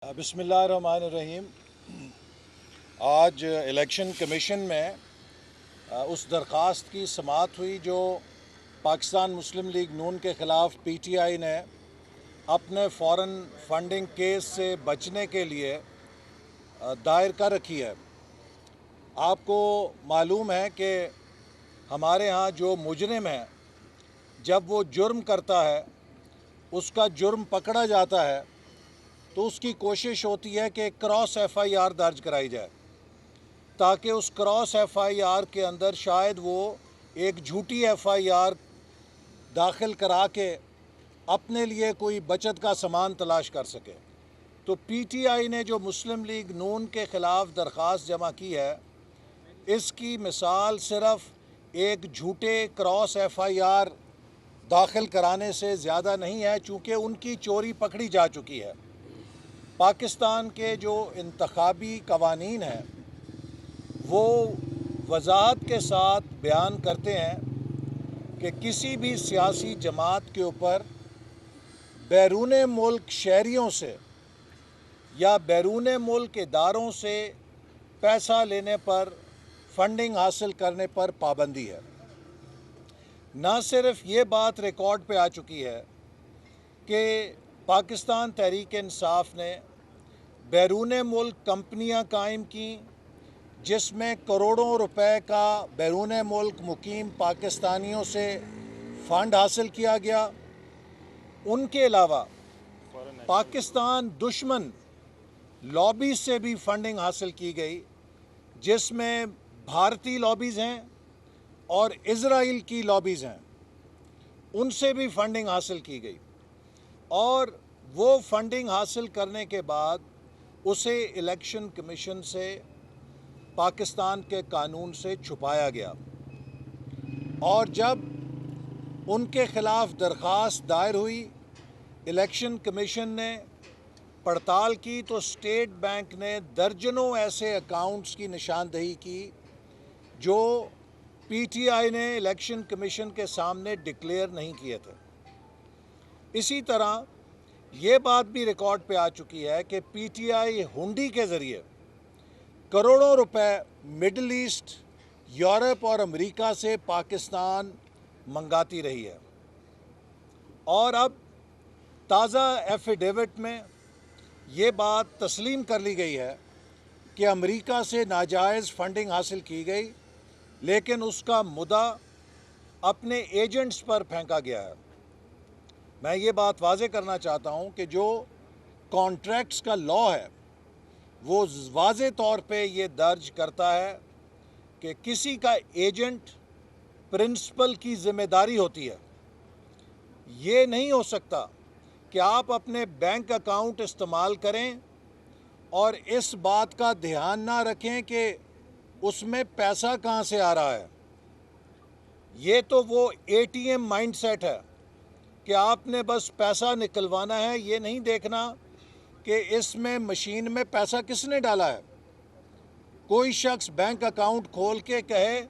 बिस्मिल्लाहिर्रहमानिर्रहीम। आज election commission में उस दरख्वास्त की समाअत हुई जो पाकिस्तान मुस्लिम लीग नून के ख़िलाफ़ पीटीआई ने अपने फ़ॉरेन फंडिंग केस से बचने के लिए दायर कर रखी है। आपको मालूम है कि हमारे यहाँ जो मुजरिम है, जब वो जुर्म करता है, उसका जुर्म पकड़ा जाता है तो उसकी कोशिश होती है कि क्रॉस एफआईआर दर्ज कराई जाए, ताकि उस क्रॉस एफआईआर के अंदर शायद वो एक झूठी एफआईआर दाखिल करा के अपने लिए कोई बचत का सामान तलाश कर सके। तो पीटीआई ने जो मुस्लिम लीग नून के ख़िलाफ़ दरख्वास्त जमा की है, इसकी मिसाल सिर्फ़ एक झूठे क्रॉस एफआईआर दाखिल कराने से ज़्यादा नहीं है, चूँकि उनकी चोरी पकड़ी जा चुकी है। पाकिस्तान के जो इंतखाबी कवानीन हैं वो वजाहत के साथ बयान करते हैं कि किसी भी सियासी जमात के ऊपर बैरून मुल्क शहरियों से या बैरून मुल्क इदारों से पैसा लेने पर, फंडिंग हासिल करने पर पाबंदी है। ना सिर्फ ये बात रिकॉर्ड पे आ चुकी है कि पाकिस्तान तहरीक इंसाफ ने बैरून मुल्क कंपनियां कायम की जिसमें करोड़ों रुपए का बैरून मुल्क मुकीम पाकिस्तानियों से फ़ंड हासिल किया गया। उनके अलावा पाकिस्तान दुश्मन लॉबी से भी फंडिंग हासिल की गई, जिसमें भारतीय लॉबीज़ हैं और इज़राइल की लॉबीज़ हैं, उनसे भी फंडिंग हासिल की गई। और वो फंडिंग हासिल करने के बाद उसे इलेक्शन कमीशन से, पाकिस्तान के कानून से छुपाया गया। और जब उनके ख़िलाफ़ दरख्वास्त दायर हुई, इलेक्शन कमीशन ने पड़ताल की तो स्टेट बैंक ने दर्जनों ऐसे अकाउंट्स की निशानदही की जो पीटीआई ने इलेक्शन कमीशन के सामने डिक्लेयर नहीं किए थे। इसी तरह ये बात भी रिकॉर्ड पे आ चुकी है कि पीटीआई हुंडी के ज़रिए करोड़ों रुपए मिडल ईस्ट, यूरोप और अमेरिका से पाकिस्तान मंगाती रही है। और अब ताज़ा एफिडेविट में ये बात तस्लीम कर ली गई है कि अमेरिका से नाजायज़ फंडिंग हासिल की गई, लेकिन उसका मुद्दा अपने एजेंट्स पर फेंका गया है। मैं ये बात वाज़े करना चाहता हूँ कि जो कॉन्ट्रैक्ट्स का लॉ है वो वाज़े तौर पे ये दर्ज करता है कि किसी का एजेंट प्रिंसिपल की ज़िम्मेदारी होती है। ये नहीं हो सकता कि आप अपने बैंक अकाउंट इस्तेमाल करें और इस बात का ध्यान ना रखें कि उसमें पैसा कहाँ से आ रहा है। ये तो वो एटीएम माइंडसेट है कि आपने बस पैसा निकलवाना है, ये नहीं देखना कि इसमें मशीन में पैसा किसने डाला है। कोई शख्स बैंक अकाउंट खोल के कहे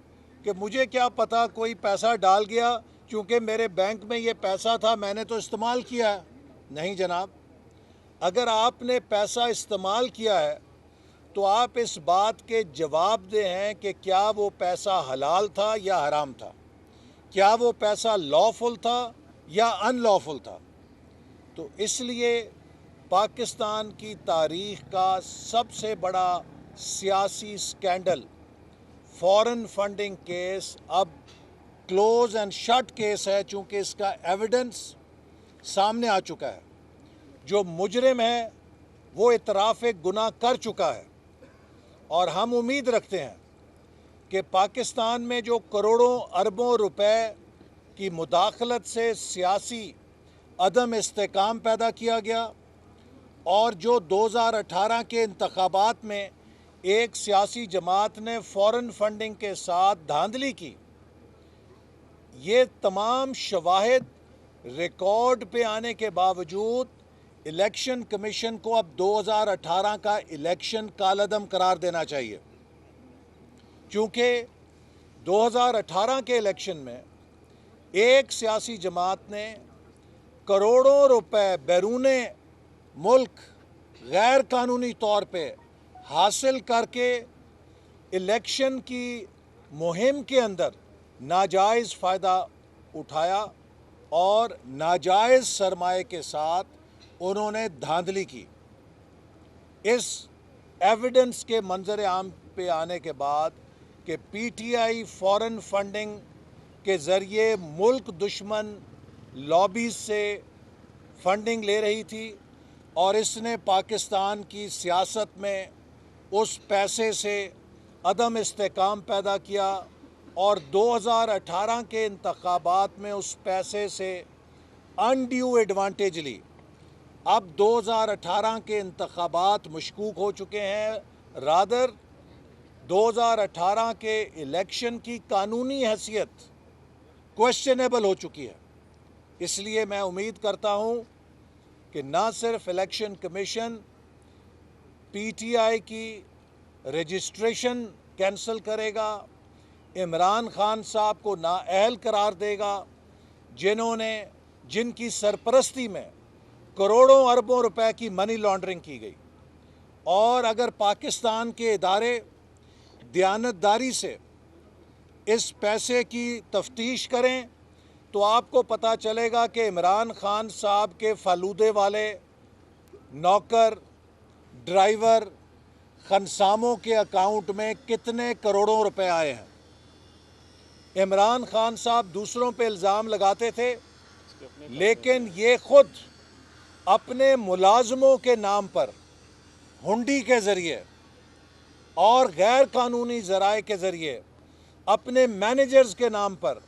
कि मुझे क्या पता, कोई पैसा डाल गया, चूँकि मेरे बैंक में ये पैसा था, मैंने तो इस्तेमाल किया है। नहीं जनाब, अगर आपने पैसा इस्तेमाल किया है तो आप इस बात के जवाबदेह हैं कि क्या वो पैसा हलाल था या हराम था, क्या वो पैसा लॉफुल था या अनलॉफुल था। तो इसलिए पाकिस्तान की तारीख़ का सबसे बड़ा सियासी स्कैंडल फ़ॉरेन फंडिंग केस अब क्लोज़ एंड शट केस है, चूँकि इसका एविडेंस सामने आ चुका है। जो मुजरिम है वो इतराफ़ गुनाह कर चुका है और हम उम्मीद रखते हैं कि पाकिस्तान में जो करोड़ों अरबों रुपए की मुदाखलत से सियासी अदम इस्तेकाम पैदा किया गया और जो 2018 के इंतखाबात में एक सियासी जमात ने फ़ॉरेन फंडिंग के साथ धांधली की, ये तमाम शवाहिद रिकॉर्ड पे आने के बावजूद इलेक्शन कमीशन को अब 2018 का इलेक्शन कालअदम करार देना चाहिए, क्योंकि 2018 के इलेक्शन में एक सियासी जमात ने करोड़ों रुपए बैरून मुल्क गैर कानूनी तौर पे हासिल करके इलेक्शन की मुहिम के अंदर नाजायज़ फ़ायदा उठाया और नाजायज़ सरमाए के साथ उन्होंने धांधली की। इस एविडेंस के मंजर आम पे आने के बाद कि पीटीआई फॉरेन फंडिंग के ज़रिए मुल्क दुश्मन लॉबीज़ से फंडिंग ले रही थी और इसने पाकिस्तान की सियासत में उस पैसे से अदम इस्तेकाम पैदा किया और 2018 के इंतखाबात में उस पैसे से अनड्यू एडवांटेज ली। अब 2018 के इंतखाबात मशकूक हो चुके हैं, रादर 2018 के इलेक्शन की कानूनी हैसियत क्वेश्चनेबल हो चुकी है। इसलिए मैं उम्मीद करता हूं कि ना सिर्फ इलेक्शन कमीशन पीटीआई की रजिस्ट्रेशन कैंसिल करेगा, इमरान खान साहब को नाअहल करार देगा जिनकी सरपरस्ती में करोड़ों अरबों रुपए की मनी लॉन्ड्रिंग की गई। और अगर पाकिस्तान के इदारे दयानतदारी से इस पैसे की तफ्तीश करें तो आपको पता चलेगा कि इमरान खान साहब के फालूदे वाले नौकर, ड्राइवर, खनसामों के अकाउंट में कितने करोड़ों रुपए आए हैं। इमरान खान साहब दूसरों पे इल्ज़ाम लगाते थे, लेकिन ये खुद अपने मुलाजमों के नाम पर हुंडी के ज़रिए और गैर कानूनी ज़राए के ज़रिए अपने मैनेजर्स के नाम पर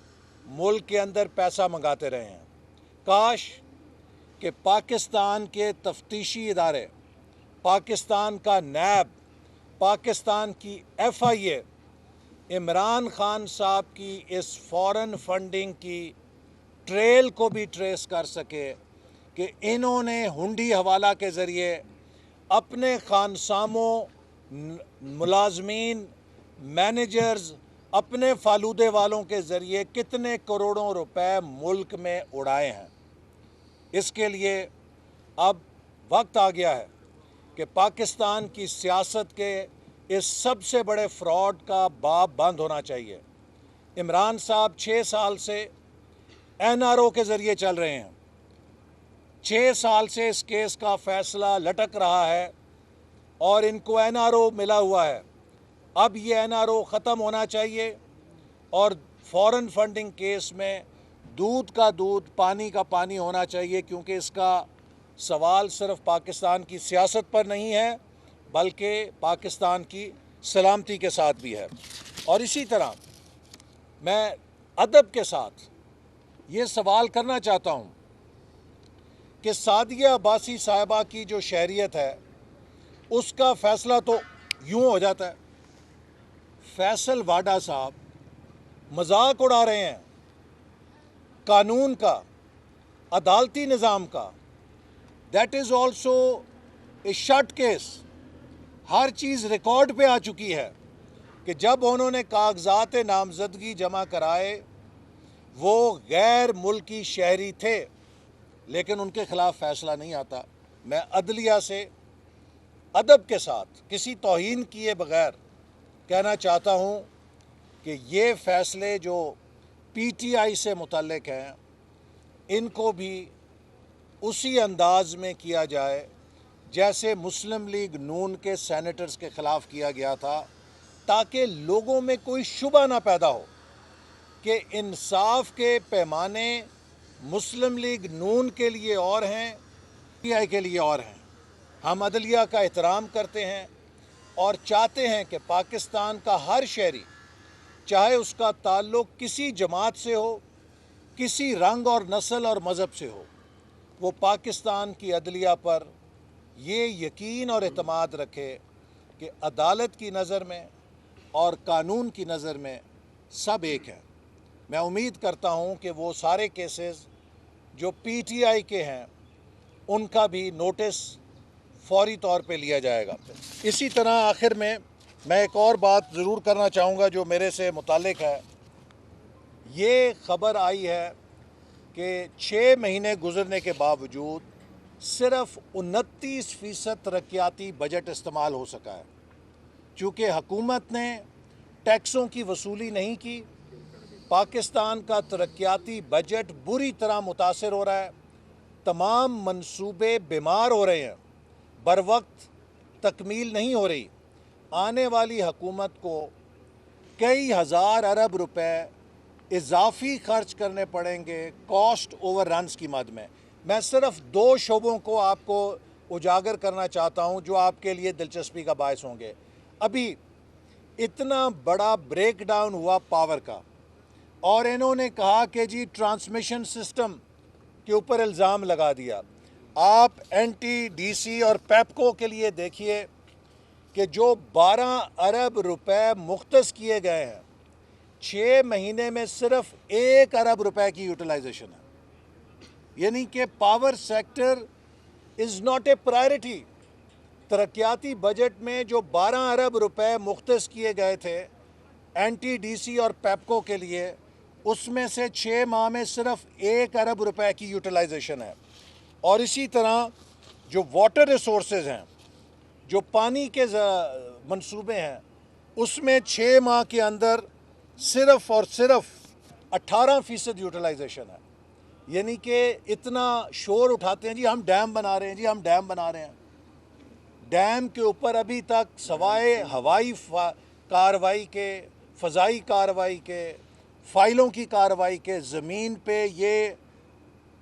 मुल्क के अंदर पैसा मंगाते रहे हैं। काश कि पाकिस्तान के तफ्तीशी इदारे, पाकिस्तान का नैब, पाकिस्तान की FIA इमरान खान साहब की इस फॉरेन फंडिंग की ट्रेल को भी ट्रेस कर सके कि इन्होंने हुंडी हवाला के ज़रिए अपने खानसामों, मुलाजमीन, मैनेजर्स, अपने फालूदे वालों के ज़रिए कितने करोड़ों रुपए मुल्क में उड़ाए हैं। इसके लिए अब वक्त आ गया है कि पाकिस्तान की सियासत के इस सबसे बड़े फ्रॉड का बाब बंद होना चाहिए। इमरान साहब 6 साल से NRO के ज़रिए चल रहे हैं। 6 साल से इस केस का फ़ैसला लटक रहा है और इनको NRO मिला हुआ है। अब ये NRO ख़त्म होना चाहिए और फॉरेन फंडिंग केस में दूध का दूध, पानी का पानी होना चाहिए, क्योंकि इसका सवाल सिर्फ पाकिस्तान की सियासत पर नहीं है बल्कि पाकिस्तान की सलामती के साथ भी है। और इसी तरह मैं अदब के साथ ये सवाल करना चाहता हूँ कि सादिया अब्बासी साहिबा की जो शहरियत है उसका फ़ैसला तो यूँ हो जाता है। फैसल वाडा साहब मजाक उड़ा रहे हैं कानून का, अदालती निज़ाम का। That is also a shut case. Her cheese record पे आ चुकी है कि जब उन्होंने कागजात नामजदगी जमा कराए वो गैर मुल्की शहरी थे, लेकिन उनके ख़िलाफ़ फ़ैसला नहीं आता। मैं अदलिया से अदब के साथ किसी तौहीन किए बग़ैर कहना चाहता हूँ कि ये फ़ैसले जो PTI से मुतल्लिक हैं इनको भी उसी अंदाज में किया जाए जैसे मुस्लिम लीग नून के सेनेटर्स के ख़िलाफ़ किया गया था, ताकि लोगों में कोई शुबा ना पैदा हो कि इंसाफ के पैमाने मुस्लिम लीग नून के लिए और हैं, PTI के लिए और हैं। हम अदलिया का एहतराम करते हैं और चाहते हैं कि पाकिस्तान का हर शहरी, चाहे उसका ताल्लुक़ किसी जमात से हो, किसी रंग और नस्ल और मज़हब से हो, वो पाकिस्तान की अदलिया पर ये यकीन और एतमाद रखे कि अदालत की नज़र में और कानून की नज़र में सब एक हैं। मैं उम्मीद करता हूँ कि वो सारे केसेस जो PTI के हैं उनका भी नोटिस फौरी तौर पे लिया जाएगा। इसी तरह आखिर में मैं एक और बात ज़रूर करना चाहूँगा जो मेरे से मुताल्लिक है। ये ख़बर आई है कि 6 महीने गुज़रने के बावजूद सिर्फ 29% तरक्याती बजट इस्तेमाल हो सका है, चूँकि हुकूमत ने टैक्सों की वसूली नहीं की। पाकिस्तान का तरक्याती बजट बुरी तरह मुतासर हो रहा है, तमाम मंसूबे बीमार हो रहे हैं, बर वक्त तकमील नहीं हो रही। आने वाली हुकूमत को कई हज़ार अरब रुपए इजाफी खर्च करने पड़ेंगे कॉस्ट ओवररन्स की मद में। मैं सिर्फ 2 शोबों को आपको उजागर करना चाहता हूं जो आपके लिए दिलचस्पी का बायस होंगे। अभी इतना बड़ा ब्रेक डाउन हुआ पावर का, और इन्होंने कहा कि जी ट्रांसमिशन सिस्टम के ऊपर इल्ज़ाम लगा दिया। आप NTDC और पेपको के लिए देखिए कि जो 12 अरब रुपए मुख्तस किए गए हैं, 6 महीने में सिर्फ 1 अरब रुपए की यूटिलाइजेशन है। यानी कि power sector is not a priority. तरक्याती बजट में जो 12 अरब रुपए मुख्तस किए गए थे NTDC और पेपको के लिए, उसमें से 6 माह में सिर्फ 1 अरब रुपए की यूटिलाइजेशन है। और इसी तरह जो वाटर रिसोर्सेज हैं, जो पानी के मंसूबे हैं, उसमें 6 माह के अंदर सिर्फ और सिर्फ 18% यूटिलाइजेशन है। यानी कि इतना शोर उठाते हैं जी हम डैम बना रहे हैं, जी हम डैम बना रहे हैं। डैम के ऊपर अभी तक सवाए हवाई कार्रवाई के, फ़ज़ाई कार्रवाई के, फ़ाइलों की कार्रवाई के, ज़मीन पे ये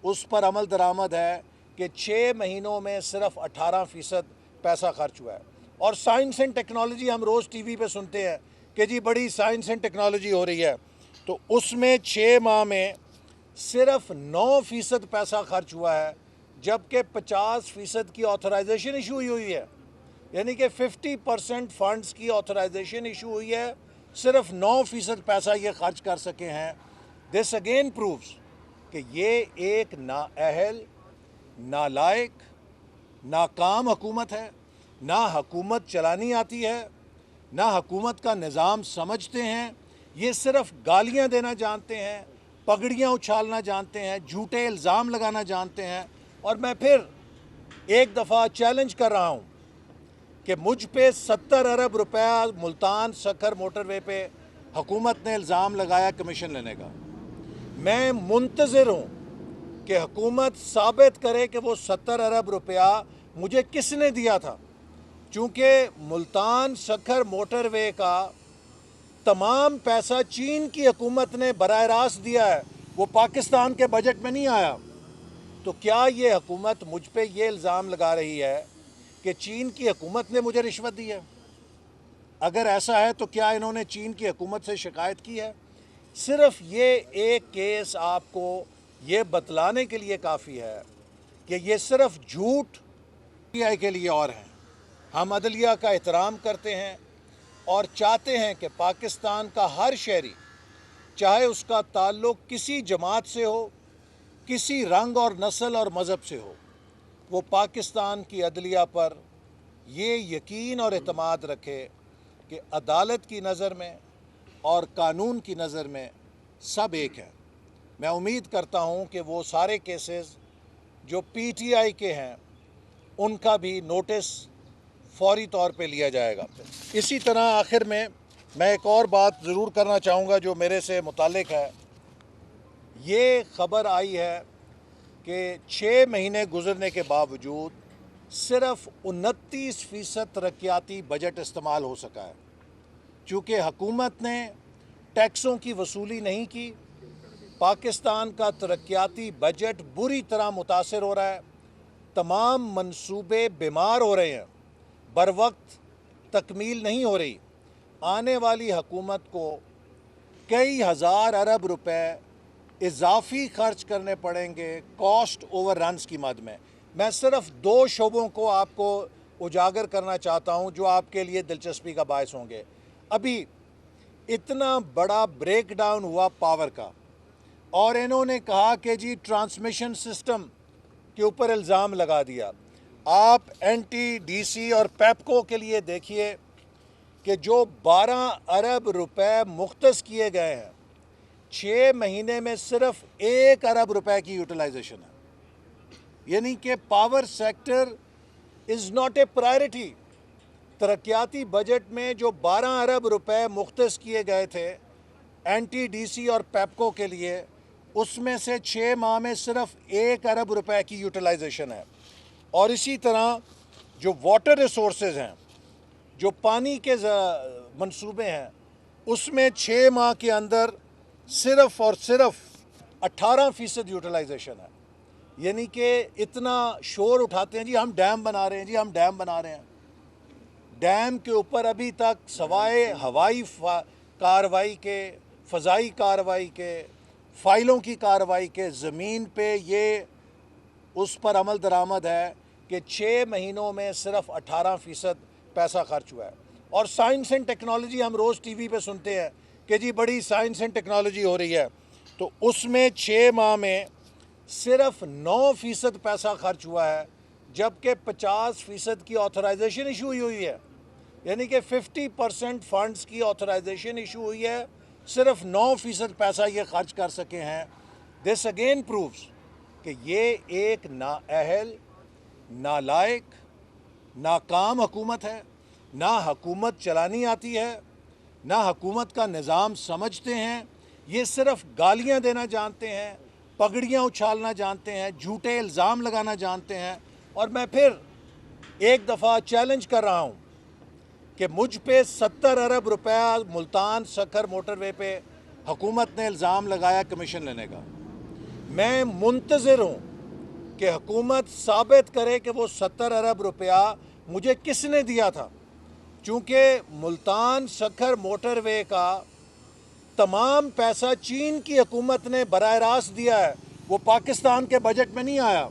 उस पर अमल दरामद है कि 6 महीनों में सिर्फ 18% पैसा खर्च हुआ है। और साइंस एंड टेक्नोलॉजी हम रोज़ TV पे सुनते हैं कि जी बड़ी साइंस एंड टेक्नोलॉजी हो रही है, तो उसमें 6 माह में सिर्फ 9% पैसा खर्च हुआ है, जबकि 50% की ऑथराइजेशन इशू हुई है। यानी कि 50% फंड्स की ऑथराइजेशन इशू हुई है, सिर्फ 9% पैसा ये खर्च कर सके हैं। दिस अगेन प्रूव्स कि ये एक नाअहल, नालायक, नाकाम हुकूमत है। ना हुकूमत चलानी आती है, ना हुकूमत का निज़ाम समझते हैं। ये सिर्फ गालियां देना जानते हैं, पगड़ियां उछालना जानते हैं, झूठे इल्ज़ाम लगाना जानते हैं। और मैं फिर एक दफ़ा चैलेंज कर रहा हूं कि मुझ पे 70 अरब रुपया मुल्तान सखर मोटरवे पे हुकूमत ने इल्ज़ाम लगाया कमीशन लेने का। मैं मुंतज़िर हूँ कि हुकूमत साबित करे कि वो 70 अरब रुपया मुझे किसने दिया था, चूँकि मुल्तान सखर मोटरवे का तमाम पैसा चीन की हुकूमत ने बराह रास्त दिया है, वो पाकिस्तान के बजट में नहीं आया। तो क्या ये हुकूमत मुझ पे ये इल्ज़ाम लगा रही है कि चीन की हुकूमत ने मुझे रिश्वत दी है? अगर ऐसा है तो क्या इन्होंने चीन की हुकूमत से शिकायत की है? सिर्फ ये एक केस आपको ये बतलाने के लिए काफ़ी है कि ये सिर्फ झूठ PTI के लिए और हैं। हम अदलिया का एहतराम करते हैं और चाहते हैं कि पाकिस्तान का हर शहरी, चाहे उसका ताल्लुक़ किसी जमात से हो, किसी रंग और नस्ल और मज़हब से हो, वो पाकिस्तान की अदलिया पर ये यकीन और एतमाद रखे कि अदालत की नज़र में और कानून की नज़र में सब एक हैं। मैं उम्मीद करता हूँ कि वो सारे केसेस जो PTI के हैं उनका भी नोटिस फौरी तौर पे लिया जाएगा। इसी तरह आखिर में मैं एक और बात ज़रूर करना चाहूँगा जो मेरे से मुताल्लिक़ है। ये ख़बर आई है कि 6 महीने गुजरने के बावजूद सिर्फ 29% तरक्याती बजट इस्तेमाल हो सका है, चूँकि हुकूमत ने टैक्सों की वसूली नहीं की। पाकिस्तान का तरक्याती बजट बुरी तरह मुतासर हो रहा है, तमाम मंसूबे बीमार हो रहे हैं, बर वक्त तकमील नहीं हो रही। आने वाली हुकूमत को कई हज़ार अरब रुपए इजाफी खर्च करने पड़ेंगे कॉस्ट ओवररन्स की मद में। मैं सिर्फ 2 शोबों को आपको उजागर करना चाहता हूं जो आपके लिए दिलचस्पी का बायस होंगे। अभी इतना बड़ा ब्रेक डाउन हुआ पावर का, और इन्होंने कहा कि जी ट्रांसमिशन सिस्टम के ऊपर इल्ज़ाम लगा दिया। आप NTDC और पेपको के लिए देखिए कि जो 12 अरब रुपए मुख्तस किए गए हैं, 6 महीने में सिर्फ 1 अरब रुपए की यूटिलाइजेशन है। یعنی کہ power sector is not a priority. ترقیاتی بجٹ میں جو 12 ارب روپے مختص کیے گئے تھے این ٹی ڈی سی اور پیپکو کے لیے، اس میں سے 6 ماہ میں صرف 1 ارب روپے کی یوٹیلائزیشن ہے. اور اسی طرح جو واٹر ریسورسز ہیں، جو پانی کے منصوبے ہیں، اس میں 6 ماہ کے اندر صرف اور صرف 18% یوٹیلائزیشن ہے. یعنی کہ اتنا شور اٹھاتے ہیں، جی ہم ڈیم بنا رہے ہیں، جی ہم ڈیم بنا رہے ہیں. ڈیم کے اوپر ابھی تک سوائے ہوائی کارروائی کے، فضائی کارروائی کے، فائلوں کی کارروائی کے، زمین پہ یہ اس پر عمل درآمد ہے کہ 6 مہینوں میں صرف 18% پیسہ خرچ ہوا ہے. اور سائنس اینڈ ٹیکنالوجی ہم روز ٹی وی پہ سنتے ہیں کہ جی بڑی سائنس اینڈ ٹیکنالوجی ہو رہی ہے، تو اس میں 6 ماہ میں صرف 9% پیسہ خرچ ہوا ہے، جبکہ 50% کی آتھرائزیشن ایشو ہوئی ہے. یعنی کہ 50% فنڈز کی آتھرائزیشن ایشو ہوئی ہے، صرف 9% پیسہ یہ خرچ کر سکے ہیں. دس اگین پروفز کہ یہ ایک نااہل، نالائق، ناکام حکومت ہے. نہ حکومت چلانی آتی ہے، نہ حکومت کا نظام سمجھتے ہیں. یہ صرف گالیاں دینا جانتے ہیں، پگڑیاں اچھالنا جانتے ہیں، جھوٹے الزام لگانا جانتے ہیں. اور میں پھر ایک دفعہ چیلنج کر رہا ہوں کہ مجھ پہ 70 ارب روپے ملتان سکھر موٹر وے پہ حکومت نے الزام لگایا کمیشن لینے کا. میں منتظر ہوں کہ حکومت ثابت کرے کہ وہ 70 ارب روپیہ مجھے کس نے دیا تھا. چونکہ ملتان سکھر موٹر وے کا تمام پیسہ چین کی حکومت نے براہ راست دیا ہے، وہ پاکستان کے بجٹ میں نہیں آیا.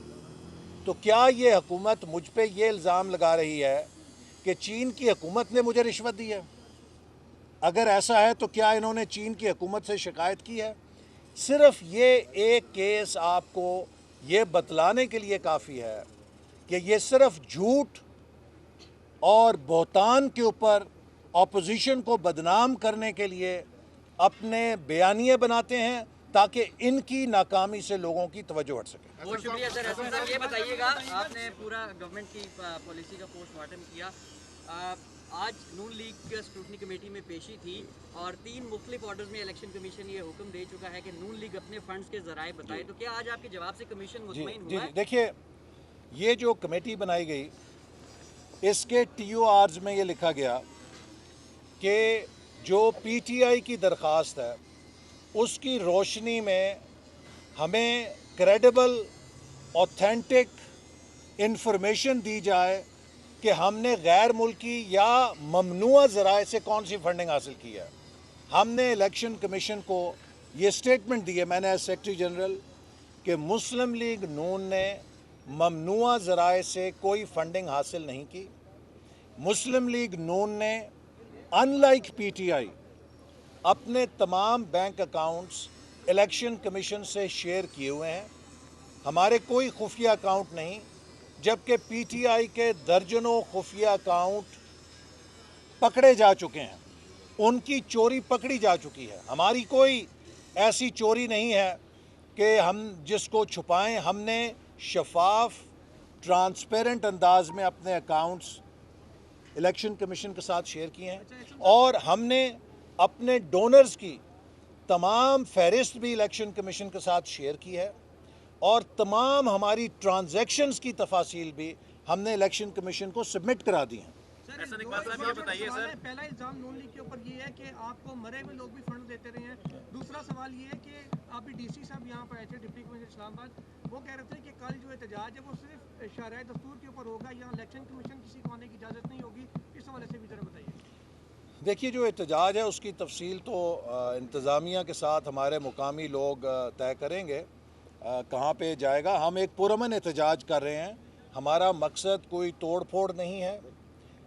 تو کیا یہ حکومت مجھ پہ یہ الزام لگا رہی ہے کہ چین کی حکومت نے مجھے رشوت دی ہے؟ اگر ایسا ہے تو کیا انہوں نے چین کی حکومت سے شکایت کی ہے؟ صرف یہ ایک کیس آپ کو یہ بتلانے کے لیے کافی ہے کہ یہ صرف جھوٹ اور بہتان کے اوپر اپوزیشن کو بدنام کرنے کے لیے اپنے بیانیے بناتے ہیں تاکہ ان کی ناکامی سے لوگوں کی توجہ ہٹ سکے. بہت شکریہ سر. حسن صاحب یہ بتائیے گا، آپ نے پورا گورنمنٹ کی پالیسی کا پوسٹ مارٹم کیا. آج نون لیگ کے اسکروٹنی کمیٹی میں پیشی تھی اور 3 مختلف آرڈرز میں الیکشن کمیشن یہ حکم دے چکا ہے کہ نون لیگ اپنے فنڈز کے ذرائع بتائے. تو کیا آج آپ کے جواب سے کمیشن مطمئن ہوا ہے؟ دیکھیے، یہ جو کمیٹی بنائی گئی، اس کے ٹی او آرز میں یہ لکھا گیا کہ جو پی ٹی آئی کی درخواست ہے اس کی روشنی میں ہمیں کریڈیبل، اوتھینٹک انفارمیشن دی جائے کہ ہم نے غیر ملکی یا ممنوعہ ذرائع سے کون سی فنڈنگ حاصل کی ہے. ہم نے الیکشن کمیشن کو یہ سٹیٹمنٹ دی ہے، میں نے ایز سیکرٹری جنرل، کہ مسلم لیگ نون نے ممنوعہ ذرائع سے کوئی فنڈنگ حاصل نہیں کی. مسلم لیگ نون نے in like P T I اپنے تمام بینک اکاؤنٹس الیکشن کمیشن سے شیئر کیے ہوئے ہیں. ہمارے کوئی خفیہ اکاؤنٹ نہیں، جبکہ پی ٹی آئی کے درجنوں خفیہ اکاؤنٹ پکڑے جا چکے ہیں، ان کی چوری پکڑی جا چکی ہے. ہماری کوئی ایسی چوری نہیں ہے کہ ہم جس کو چھپائیں. ہم نے شفاف، ٹرانسپیرنٹ انداز میں اپنے اکاؤنٹس الیکشن کمیشن کے ساتھ شیئر کیے ہیں، اور ہم نے اپنے ڈونرز کی تمام فہرست بھی الیکشن کمیشن کے ساتھ شیئر کی ہے، اور تمام ہماری ٹرانزیکشنز کی تفاصیل بھی ہم نے الیکشن کمیشن کو سبمٹ کرا دی ہیں. احسن اقبال صاحب یہ بتائیے سر، پہلا الزام نون لیگ کے اوپر یہ ہے کہ آپ کو مرے ہوئے لوگ بھی فنڈ دیتے رہے ہیں. دوسرا سوال یہ ہے کہ آپ ڈی سی صاحب یہاں پر آئے تھے، ڈپٹی کمشنر اسلام آباد، وہ کہہ رہے تھے کہ کل جو احتجاج ہے وہ صرف شرائع دستور کے اوپر ہوگا، یہاں الیکشن کمیشن کسی کو آنے کی اجازت نہیں ہوگی. اس حوالے سے بھی ذرا بتائیے. دیکھیے، جو احتجاج ہے اس کی تفصیل تو انتظامیہ کے ساتھ ہمارے مقامی لوگ طے کریں گے کہاں پہ جائے گا. ہم ایک پرامن احتجاج کر رہے ہیں. ہمارا مقصد کوئی توڑ پھوڑ نہیں ہے.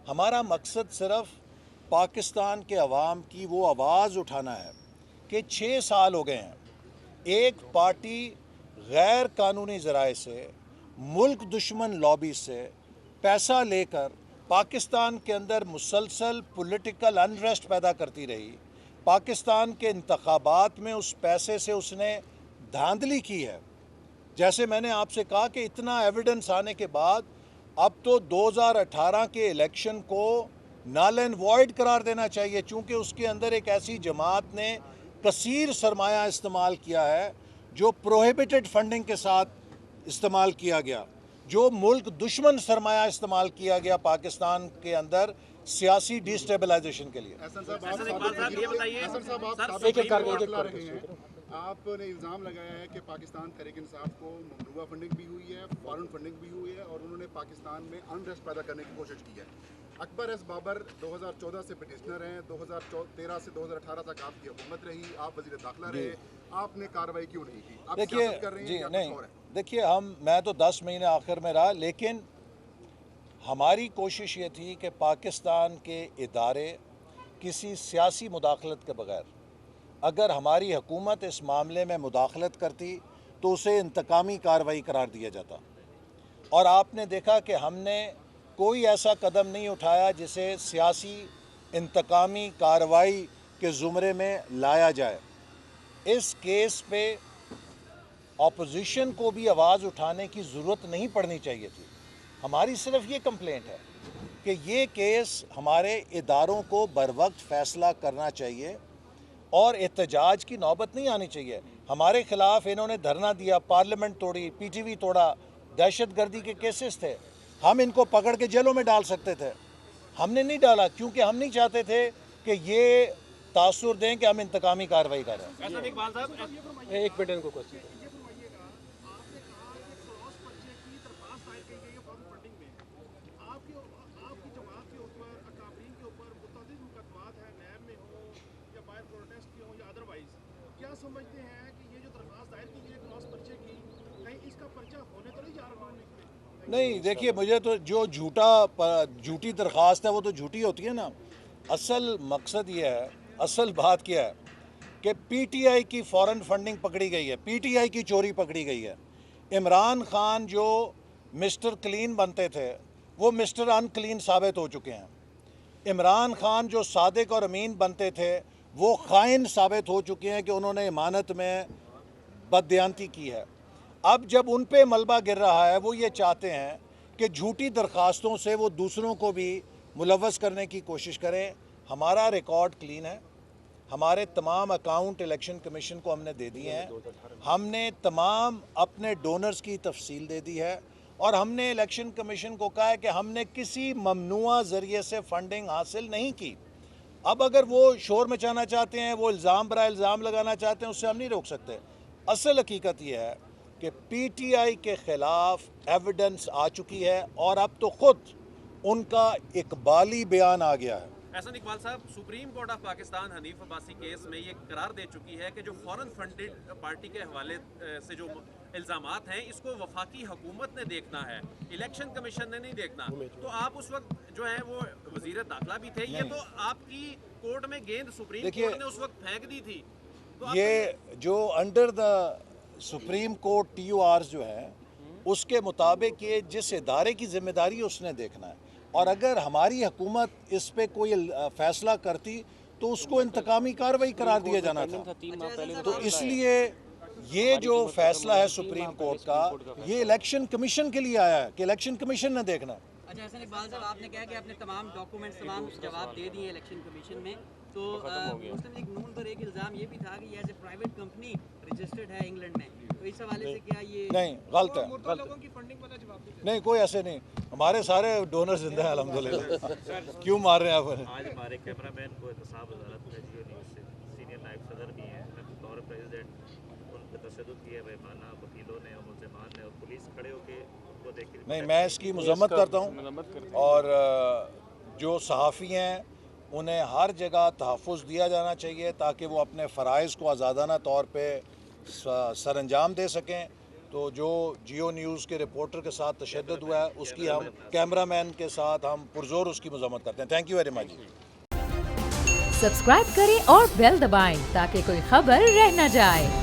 ہمارا مقصد صرف پاکستان کے عوام کی وہ آواز اٹھانا ہے کہ 6 سال ہو گئے ہیں ایک پارٹی غیر قانونی ذرائع سے، ملک دشمن لابی سے پیسہ لے کر پاکستان کے اندر مسلسل پولیٹیکل انریسٹ پیدا کرتی رہی. پاکستان کے انتخابات میں اس پیسے سے اس نے دھاندلی کی ہے. جیسے میں نے آپ سے کہا کہ اتنا ایویڈنس آنے کے بعد اب تو 2018 کے الیکشن کو نل اینڈ وائڈ قرار دینا چاہیے، چونکہ اس کے اندر ایک ایسی جماعت نے کثیر سرمایہ استعمال کیا ہے جو پروہیبٹڈ فنڈنگ کے ساتھ استعمال کیا گیا، جو ملک دشمن سرمایہ استعمال کیا گیا پاکستان کے اندر سیاسی ڈی اسٹیبلائزیشن کے لیے۔ آپ نے الزام لگایا ہے کہ پاکستان تحریک انصاف کو ممنوعہ فنڈنگ بھی ہوئی ہے، فارن فنڈنگ بھی ہوئی ہے، اور انہوں نے پاکستان میں انریسٹ پیدا کرنے کی کوشش کی ہے۔ اکبر ایس بابر 2014 سے پٹیشنر ہیں، 2013 سے 2018 تک آپ کی حکومت رہی، آپ وزیر داخلہ رہے، آپ نے کارروائی کیوں نہیں کی؟ آپ سیاست کر رہے ہیں یا کچھ اور ہے؟ دیکھیے میں تو 10 مہینے آخر میں رہا، لیکن ہماری کوشش یہ تھی کہ پاکستان کے ادارے کسی سیاسی مداخلت کے بغیر، اگر ہماری حکومت اس معاملے میں مداخلت کرتی تو اسے انتقامی کارروائی قرار دیا جاتا، اور آپ نے دیکھا کہ ہم نے کوئی ایسا قدم نہیں اٹھایا جسے سیاسی انتقامی کارروائی کے زمرے میں لایا جائے۔ اس کیس پہ اپوزیشن کو بھی آواز اٹھانے کی ضرورت نہیں پڑنی چاہیے تھی۔ ہماری صرف یہ کمپلینٹ ہے کہ یہ کیس ہمارے اداروں کو بروقت فیصلہ کرنا چاہیے اور احتجاج کی نوبت نہیں آنی چاہیے۔ ہمارے خلاف انہوں نے دھرنا دیا، پارلیمنٹ توڑی، پی ٹی وی توڑا، دہشت گردی کے کیسز تھے، ہم ان کو پکڑ کے جیلوں میں ڈال سکتے تھے، ہم نے نہیں ڈالا کیونکہ ہم نہیں چاہتے تھے کہ یہ تاثر دیں کہ ہم انتقامی کارروائی کر رہے ہیں۔ ایک منٹ ان کو کوشچن سمجھتے ہیں کہ یہ جو درخواست دائر کی گئی کراس پرچے کی، کہیں اس کا پرچہ ہونے تو نہیں جا رہا؟ نہیں، دیکھیے مجھے تو جو جھوٹی درخواست ہے وہ تو جھوٹی ہوتی ہے نا۔ اصل مقصد یہ ہے، اصل بات کیا ہے کہ پی ٹی آئی کی فارن فنڈنگ پکڑی گئی ہے، پی ٹی آئی کی چوری پکڑی گئی ہے۔ عمران خان جو مسٹر کلین بنتے تھے وہ مسٹر ان کلین ثابت ہو چکے ہیں۔ عمران خان جو صادق اور امین بنتے تھے وہ خائن ثابت ہو چکے ہیں کہ انہوں نے امانت میں بددیانتی کی ہے۔ اب جب ان پہ ملبہ گر رہا ہے وہ یہ چاہتے ہیں کہ جھوٹی درخواستوں سے وہ دوسروں کو بھی ملوث کرنے کی کوشش کریں۔ ہمارا ریکارڈ کلین ہے، ہمارے تمام اکاؤنٹ الیکشن کمیشن کو ہم نے دے دیے ہیں، ہم نے تمام اپنے ڈونرز کی تفصیل دے دی ہے، اور ہم نے الیکشن کمیشن کو کہا ہے کہ ہم نے کسی ممنوعہ ذریعے سے فنڈنگ حاصل نہیں کی۔ اب اگر وہ شور مچانا چاہتے ہیں، وہ الزام برائے الزام لگانا چاہتے ہیں، اس سے ہم نہیں روک سکتے۔ اصل حقیقت یہ ہے کہ پی ٹی آئی کے خلاف ایویڈنس آ چکی ہے اور اب تو خود ان کا اقبالی بیان آ گیا ہے۔ احسن اقبال صاحب، supreme court of Pakistan Hanif Abbasi case میں یہ قرار دے چکی ہے کہ جو فورن فنڈڈ پارٹی کے حوالے سے جو الزامات ہیں اس کو وفاقی حکومت نے دیکھنا ہے، الیکشن کمیشن نے نہیں دیکھنا۔ تو آپ اس وقت جو ہیں وہ وزیر داخلہ بھی تھے، یہ تو آپ کی کورٹ میں گیند سپریم کورٹ نے اس وقت پھینک دی تھی۔ یہ جو under the supreme court T O Rs جو ہے اس کے مطابق یہ جس ادارے کی ذمہ داری اس نے دیکھنا ہے، اور اگر ہماری حکومت اس پہ کوئی فیصلہ کرتی تو اس کو انتقامی کارروائی قرار دیا جانا تھا۔ تو اس لیے یہ جو فیصلہ ہے سپریم کورٹ کا یہ الیکشن کمیشن کے لیے آیا ہے کہ الیکشن کمیشن نے دیکھنا ہے۔ اچھا حسن اقبال صاحب، آپ نے کہا کہ آپ نے تمام ڈاکومنٹس تمام جواب دے دیے الیکشن کمیشن میں، تو مسلم لیگ نون پر ایک الزام یہ بھی تھا کہ یہ as a private company registered ہے انگلینڈ میں، تو اس حوالے سے کیا یہ نہیں، غلط ہے، مردہ لوگوں کی فنڈنگ والا جواب دیتے نہیں کوئی ایسے نہیں، ہمارے سارے ڈونر زندہ ہیں الحمدللہ۔ کیوں مار رہے ہیں آپ؟ آج ہمارے کیمرہ مین کو احتساب وزارت میں جیو نیوز سے سینئر نائب صدر بھی ہیں، بطور پریزیڈنٹ ان پہ تشدد کیے ہوئے مانا وکیلوں نے اور ملزمان نے اور پولیس کھڑے ہو کے ان کو دیکھ کے نہیں، میں اس کی مذمت کرتا ہوں، اور جو صحافی ہیں انہیں ہر جگہ تحفظ دیا جانا چاہیے تاکہ وہ اپنے فرائض کو آزادانہ طور پہ سر انجام دے سکیں۔ تو جو جیو نیوز کے رپورٹر کے ساتھ تشدد ہوا ہے اس کی ہم کیمرہ مین کے ساتھ ہم پرزور اس کی مذمت کرتے ہیں۔ Thank you very much. Subscribe کریں اور بیل دبائیں تاکہ کوئی خبر رہ نہ جائے۔